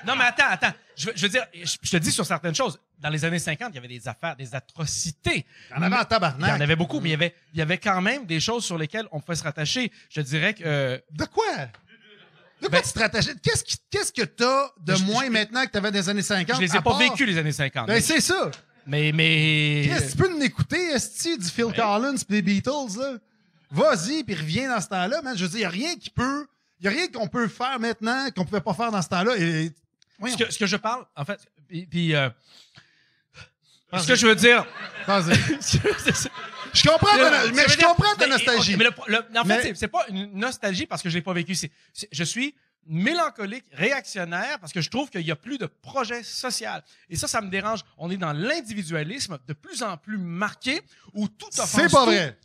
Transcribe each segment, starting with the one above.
Non, mais attends. Je veux dire, je te dis sur certaines choses. Dans les années 50, il y avait des affaires, des atrocités. Il y en avait en tabarnak. Il y en avait beaucoup, mais il y avait quand même des choses sur lesquelles on pouvait se rattacher. Je dirais que... De quoi? De quoi tu te rattachais? Qu'est-ce que t'as de moins maintenant que t'avais dans les années 50? Je les ai pas vécus, les années 50. Ben, c'est ça. Mais... Qu'est-ce que tu peux nous écouter, esti, du Phil Collins pis des Beatles, là? Vas-y, puis reviens dans ce temps-là, man. Je veux dire, y a rien qu'on peut faire maintenant qu'on pouvait pas faire dans ce temps-là. Et... Ce que je parle, en fait, ce que je veux dire... Vas-y. Je comprends ta nostalgie. Okay, mais en fait, c'est pas une nostalgie parce que je l'ai pas vécu. Je suis mélancolique, réactionnaire, parce que je trouve qu'il y a plus de projet social. Et ça me dérange. On est dans l'individualisme de plus en plus marqué où tout offense tout. C'est pas vrai.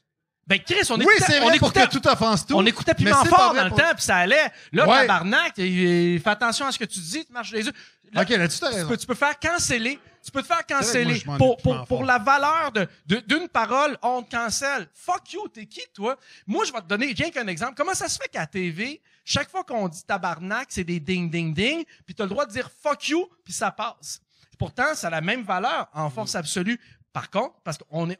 Ben, Chris, on écoutait tout offense tout. On écoutait Piment Fort dans le temps, puis ça allait. Là, tabarnak, fais attention à ce que tu dis, tu marches les yeux. Là, OK, là-dessus, t'as raison. Tu peux faire canceller. Tu peux te faire canceller pour la valeur d'une parole, on te cancelle. Fuck you, t'es qui, toi? Moi, je vais te donner rien qu'un exemple. Comment ça se fait qu'à la TV, chaque fois qu'on dit tabarnak, c'est des ding, ding, ding, puis t'as le droit de dire fuck you, puis ça passe. Pourtant, ça a la même valeur en force absolue. Par contre, parce qu'on est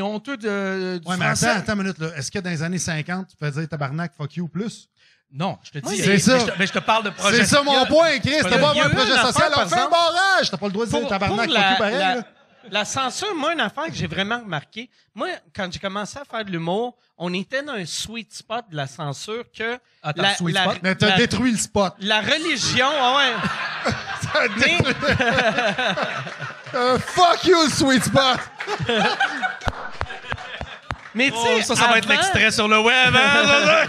honteux du ouais, mais français. attends une minute, là. Est-ce que dans les années 50, tu peux dire tabarnak, fuck you plus? Non, je te dis. C'est ça. Mais je te parle de projet. C'est ça mon point, Chris. T'as pas un projet social. Par Fais un exemple, barrage. T'as pas le droit de dire tabarnak, fuck you pareil. La censure, moi, une affaire que j'ai vraiment remarqué, moi, quand j'ai commencé à faire de l'humour, on était dans un sweet spot de la censure que... Mais t'as détruit le spot. La religion, ouais. T'as détruit... fuck you, le sweet spot! Mais tu sais, ça va être l'extrait sur le web. Hein?